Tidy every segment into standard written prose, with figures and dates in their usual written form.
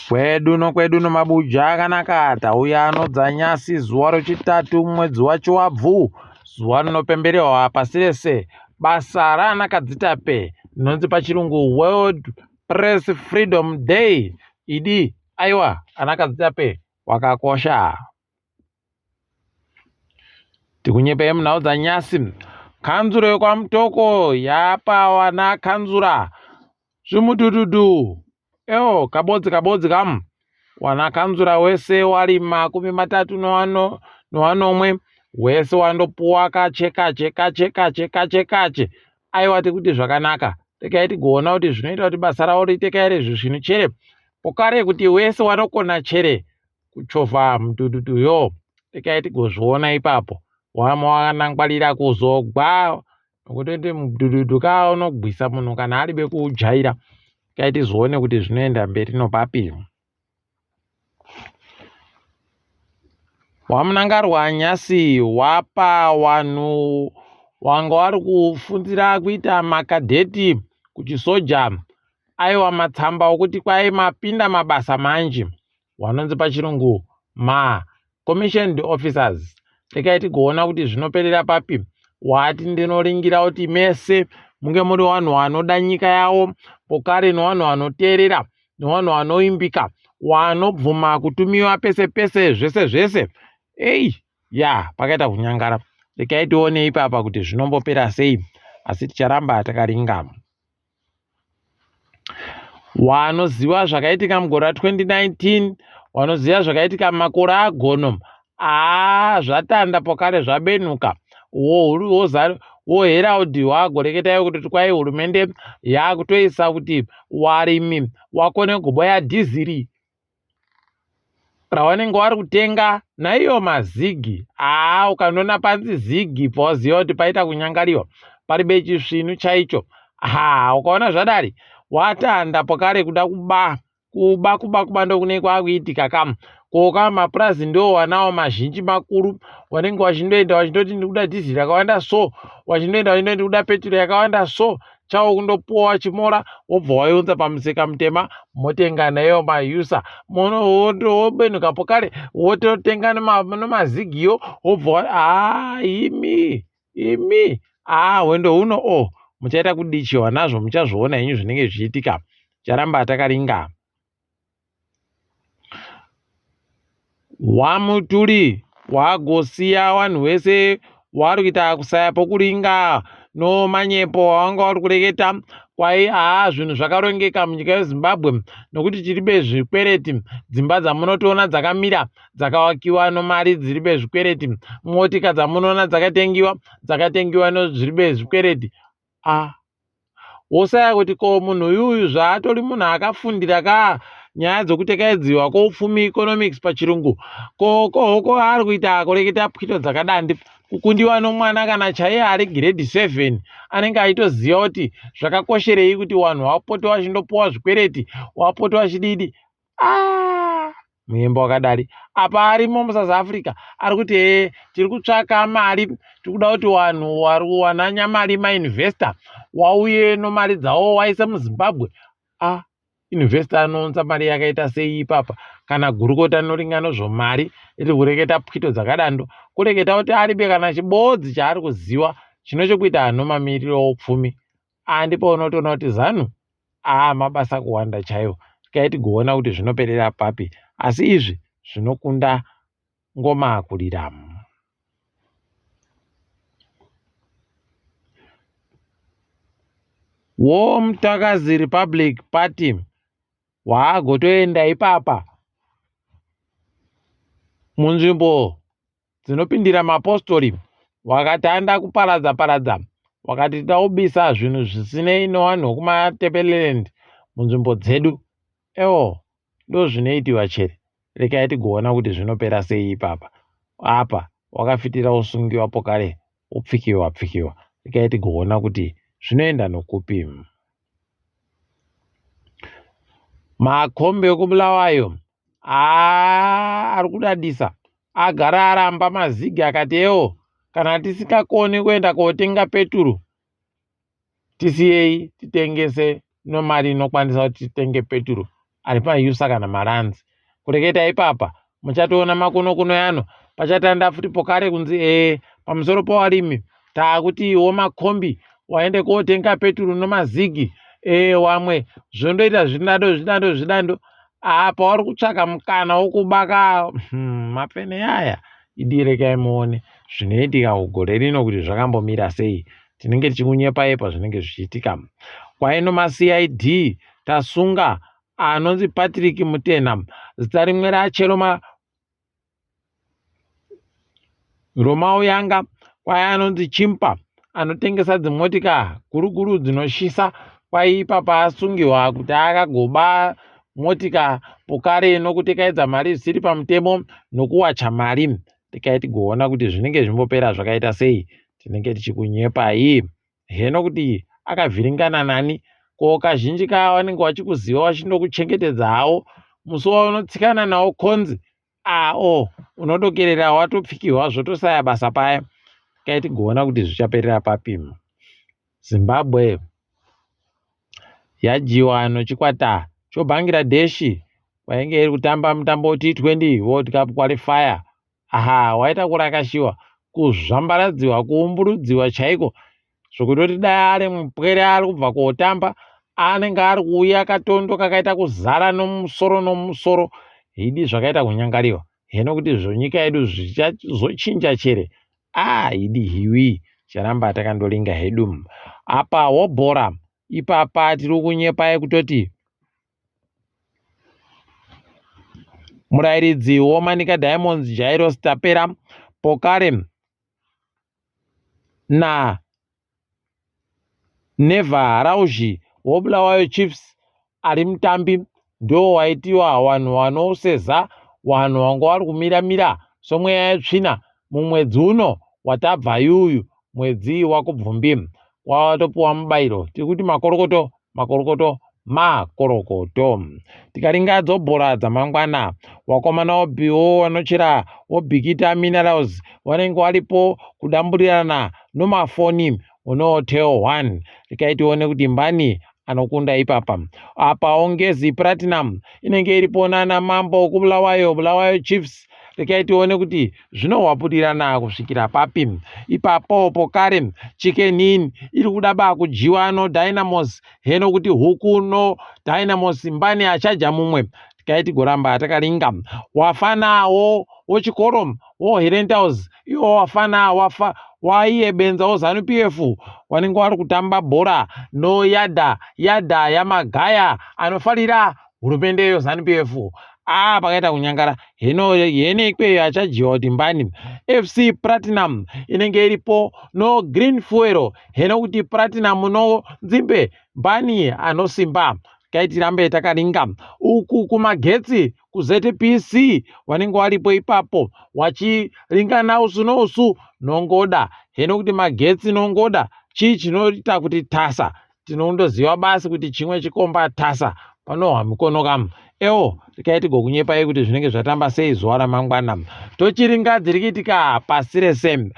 Kwedu no mabuja akanaka. Tauya anodza nyasi zuwa rechitatu mwedzi wacho wabvu. Zuwa rinopemberewa pasi rese. Basa raanakadzitape rinonzi pachirungu World Press Freedom Day. Idi aiwa anakadzitape wakakosha. Tikunyepei munhau dzanyasi. Kanzuro yekwamutoko yapa wana kanzura zvimudududu. Ewo kabodzi kam. Wana kanzura wese wari 34 wese wandopuwa kachekache. Aiwa tikuti zvakanaka. Tekai tigoona kuti zvinoita kuti basa ravo riite kaire zvinhu chere. Pokare kuti wese wanokona chere kuchovha mudududuyo. Tekai tigozviona ipapo. Wama wanangwarira kuzogwa nokuti mudududu ka unogwisa munhu kana aribe kuujaira. Tekai tizoone kuti zvinoenda mberi nopapi. Wamunangarwa nyasi wapa wanhu wanga wari kufundira kuita makadheti kuchisoja. Aiwa matsamba okuti kwai mapinda mabasa manji. Wanonzi pachirungu commissioned officers. Tekai tigoona kuti zvinoperera papi. Wati ndinoringira kuti mese munge muri wanhu wanoda nyika yavo. Pokare newanhu wanoteerera newanhu wanoimbika. Wanobvuma kutumiwa pese zvese. Pakaita kunyangara. Tekai tione ipapa kuti zvinombopera sei. Asi ticharamba takaringa. Wanoziva zvakaitika mugore 2019. Wanoziva zvakaitika makore agono. Zvatanda pokare zvabenuka. Herald wagoreketai kuti kwai hurumende yakutoisa kuti warimi wakone kuboya dhiziri rawanenge wari kutenga naiyo mazigi. Ukanona panzi zigi pauziva kuti paita kunyangariwa. Paribe chisvinu chaicho. Ukaona zvadari watanda pokare kuda kuba ndokune kwakuitika kam. Koka mapurazi ndo wanawo mazhinji makuru. Wanenge wachindoenda wachindoti ndikuda dhiziri yakawanda so. Wachindoenda wachindoti ndikuda petro yakawanda so. Chao kundopuwa wachimora wobva waiunza pamuseka mutema motenga nayo mayusa wobenuka pokare wototenga nemazigiyo wobva imi wendo huno muchaita kudichiwa nazvo muchazviona inyu zvinenge zvichiitika. Charamba takaringa. Wamuturi wagosiya wanhu wese wari kuita kusaya pokuringa nomanyepo wanga wari kureketa kwai zvinhu zvakarongeka munyika yeZimbabwe nokuti chiribe zvikwereti. Dzimba dzamunotoona dzakamira dzakavakiwa nomari dziribe zvikwereti. Motika dzamunoona dzakatengiwa nozviribe zvikwereti. Wosaya kuti ko munhu uyuyu zvaatori munhu akafundira nyaya dzokutekaidziwa koupfumi economics pachirungu. Ko ari kuita kureketa pwito dzakadandi. Kukundiwa nomwana kana chaiye ari grade 7 anenge aitoziva kuti zvakakosherei kuti wanhu wapote wachindopuwa zvikwereti wapote wachididi. Muyembo wakadari apa arimo muSouth Africa ari kuti tiri kutsvaka mari. Tirikuda kuti wanhu wari kuwana nyamari mainvesta wauye nomari dzawo waise muZimbabwe. Investor anounza mari yakaita sei ipapa. Kana gurukota rinoringa nezvomari riri kureketa pwito dzakadando. Kureketa kuti aribe kana chibodzi chaari kuziva chinochokuita nomamiriro oupfumi. Ndipo unotoona kuti zanu mabasa kuwanda chaiwo. Tekai tigoona kuti zvinoperera papi. Asi izvi zvinokunda ngoma kurira. Mutakazi Republic Party waagotoenda ipapa munzvimbo dzinopindira mapostori. Wakatanda kuparadza wakati taubisa zvinhu zvisinei nevanhu vekumaTepeland munzvimbo dzedu. Ndo zvinoitiwa chere. Rekai tigoona kuti zvinopera sei ipapa. Apa wakafitira usungiwa pokare upfikiwa. Rekai tigoona kuti zvinoenda nokupi. Makombe ekubulawayo ari kudadisa. Agara aramba mazigi akati kana tisingakoni kuenda kotenga peturu tisiyei titengese nomari inokwanisa kuti titenge peturu. ari paUSA kana Maranzi. Kureketa ipapa muchatoona makonokono yano pachatanda futi pokare kunzi pamusoro pawarimi taakutiwo makombi waende kotenga peturu nomazigi wamwe zvondoita zvidando pauri kutsvaka mukana wokubaka mapene aya idirekai muone zvinoitika kugore rino kuti zvakambomira sei. Tinenge tichikunyepai pazvinenge zvichiitika. Kwaino maCID tasunga anonzi Patrick Mutena, zita rimwe rache romauyanga, kwai anonzi Chimpa anotengesa dzimotika guruguru dzinoshisa. Kwai ipapa asungiwa kuti akagoba motika pokare nokutekaidza mari zvisiri pamutemo nokuwacha mari. Tikaiti goona kuti zvinenge zvimbopera zvakaita sei, tinenge tichikunyepai. Heno kuti akavhiringana nani ko kazhinji kavo vanenge vachikuziva vachindokuchengetedza havo, musi waunotsikana nawo konzi unodokerera watopfikirwa zvotosaya basa paya. Tikaiti goona kuti zvichaperera papi. Zimbabwe yajiwa nochikwata choBangladesh wainge iri kutamba mutambo T20 World Cup qualifier. Waita kurakashiwa, kuzvambaradziwa, kuumburudziwa chaiko, zvokutoti dai ari mupwere ari kubva kootamba anenge ari kuuya akatondo kakaita kuzara nomusoro hidi zvakaita kunyangariwa. Heno kuti nyika yedu zvichazochinja chere, hidi hiwi charamba takandolinga hedu. Apa wobhora ipapa tiri kunyepai kutoti murairidzi woManika Diamonds Jairus Tapera pokare Neva Rauji woBulawayo Chiefs ari mutambi ndo waitiwa vanhu vanoseza, vanhu vanga vari kumiramira somweya yetsvina mumwedzi uno watabva yuyu mwedzi wakubvumbi watopuwa mubayiro. Tiri kuti makorokoto. Tikaringa bhora dzamangwana, wakomana woBhiwo vanochera woBhikita Minerals vanenge varipo kudamburirana nomafoni unooteo 1. Tikaitione kuti mbani anokunda ipapa. Apa Ongezi Platinum inenge iripo nana Mambo kuBulawayo Chiefs. Tikaitione kuti zvinohwapurirana kusvikira papi. Ipapo pokare Chicken Inn iri kuda kujiwa noDynamos. Heno kuti huku noDynamos mbani achaja mumwe. Tikaiti goramba takaringa. Wafanawo wochikoro woHerentals iwo wafana waiyebenza woZANU-PF vanenge vari kutamba bhora noYada Yamagaya anofarira hurumende yeZANU-PF. Pakaita kunyangara. Heno ikweyo achajiwa kuti mbani. FC Platinum inenge iripo noGreen Fuel. Heno kuti Platinum noNzimbe mbani anosimba. Kaitirambe takaringa. Uku kumagetsi kuZPC vanenge varipo ipapo vachiringana usu nousu nongoda. Heno kuti magetsi nongoda chii chinoita kuti tasa, tinondoziva basi kuti chimwe chikomba tasa panohwa mikono kam. Tikaiti gokunyepai kuti zvinenge zvatamba sei zuva ramangwana. Tochiringa dziri kuitika pasi rese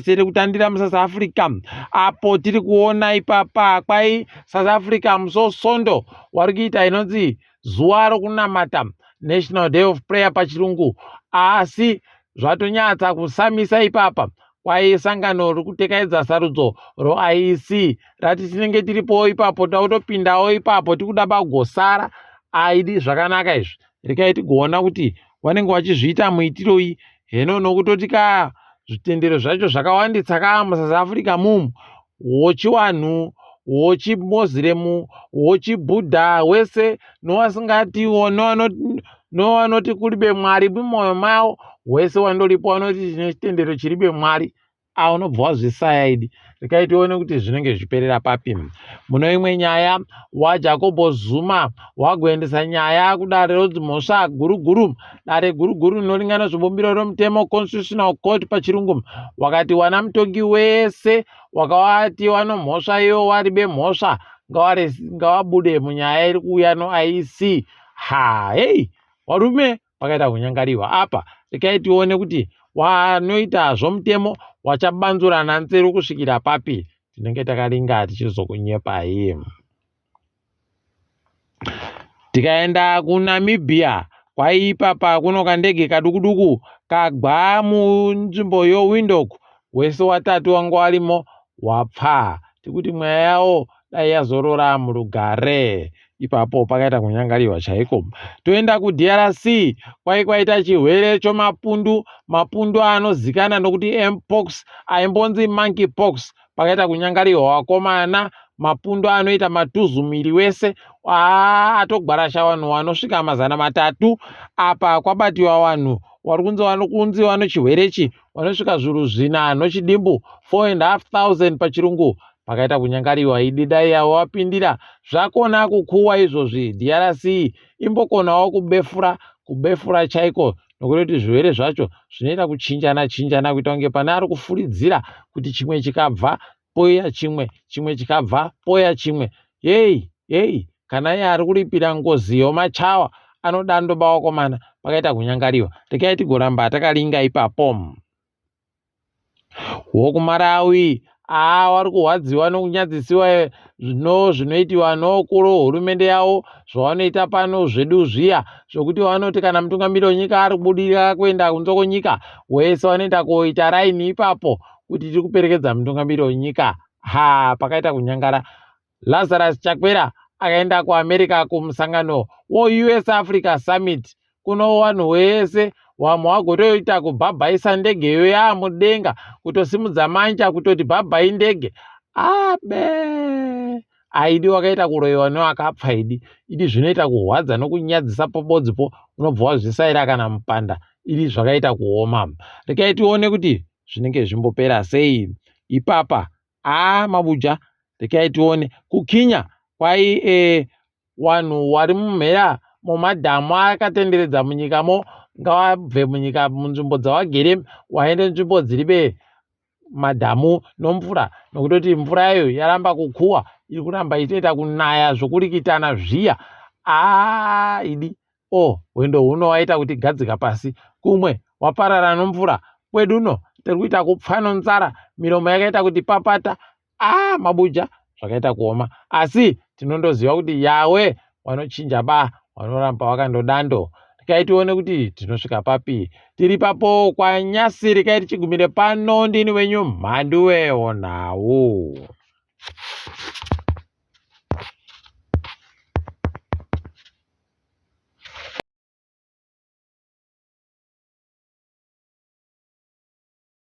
riri kutandira muSouth Africa. Apo tiri kuona ipapa kwai South Africa musosondo wari kuita inonzi zuva rokunamata, National Day of Prayer pachirungu. Asi zvatonyatsa kusamisa ipapa kwai sangano riri kutekaidza sarudzo roIEC rati tinenge tiripo ipapo tautopindawo ipapo tikuda kugosara. Aidi zvakanaka izvi. Rikaiti kuona kuti vanenge vachizviita muitiroi. Heno nokutoti zvitendero zvacho zvakawanditsa muSouth Africa mumu, wochiwanhu, wochiMoziremu, wochiBudha, wese nowasingatiwo nowanoti kuribe Mwari mumwoyo mavo, wese wandoripo wanoti tine chitendero chiribe Mwari, unobva wazvisaya idi. Rikaitione kuti zvinenge zviperera papi. Muno imwe nyaya, waJacob Zuma wagoendesa nyaya kudare rodzimhosva guruguru. Dare guruguru rinoringana zvebumbiro romutemo Constitutional Court pachirungu. Wakati wana mutongi wese wakawatiwa nomhosva iyo waribe mhosva ngavabude munyaya iri kuuya noIEC. Varume vakaita kunyangariwa apa. Rikaitione kuti wanoita zvomutemo wachabanzurana nzeru kusvikira papi. Tinenge takaringa tichizokunyepai. Tikaenda kuNamibia kwaipapa kuno kandege kadukuduku kagwa munzvimbo yoWindhoek, wese watatu wangu arimo wapfa. Tikuti mweya yawo dai yazorora murugare. Ipapo pakaita kunyangariwa chaiko. Toenda kuDRC kwaita chirwere chomapundu, mapundu anozikana nokuti mpox, aimbonzi monkeypox. Pakaita kunyangariwa wakomana, mapundu anoita matuzu miri wese. Atogwarasha vanhu vanosvika 300 apa kwabatiwa vanhu vari kunzi vano chirwerechi vanosvika zviuru 4 nochidimbu 4,500 pachirungu. Pakaita kunyangariwa idi dai yavo vapindira zvakona kukuhwa izvozvi. DRC imbokonawo kubefura chaiko, nokuti zvirwere zvacho zvinoita kuchinjana kuita kunge pane ari kufuridzira kuti chimwe chikabva poya chimwe chikabva poya chimwe. Yei kana iye ari kuripira ngozi yomachawa anoda ndoba wakomana. Pakaita kunyangariwa. Rekai tigoramba takalinga ipapo. WokuMalawi vari kurwadziwa nokunyadzisiwa zvinoitiwa nokuru hurumende yavo, zvavanoita pano zvedu zviya zvokuti vanoti kana mutungamiri wenyika ari kubudirira kuenda kunze kwenyika, wese vanoenda koita raini ipapo kuti tiri kuperekedza mutungamiri wenyika. Pakaita kunyangara. Lazarus Chakwera akaenda kuAmerica kumusangano woUS Africa Summit. Kuno vanhu wese vamwe vagotoita kubhabhaisa ndegeyo yamudenga, kutosimudza manja kutoti bhabhai ndege. Aidi wakaita kuroiwa nevakapfa idi zvinoita kurwadza nokunyadzisa pabodzipo, unobva wazvisaira kana mupanda idi zvakaita kuoma. Rekai tione kuti zvinenge zvimbopera sei ipapa. Mabuja. Rekai tione kukinya kwai vanhu vari mumhera mumadhamu akatenderedza munyikamo ngavabve munyika munzvimbo dzavagere waende nzvimbo dziribe madhamu nomvura, nokutoti mvura yayo yaramba kukuhwa, iri kuramba ichiita kunaya zvokurikitana zviya. Idi hwendo huno waita kuti gadzika pasi, kumwe waparara nomvura, kwedu uno tiri kuita kupfa nonzara, miromo yakaita kuti papata. Mabuja zvakaita kuoma, asi tinondoziva kuti yawe vanochinja vanoramba vakandodando. Rekai tione kuti tinosvika papi. Tiri papo kwaNyasi. Rekai tichigumire pano. Ndini wenyu Mhandu weOnawu.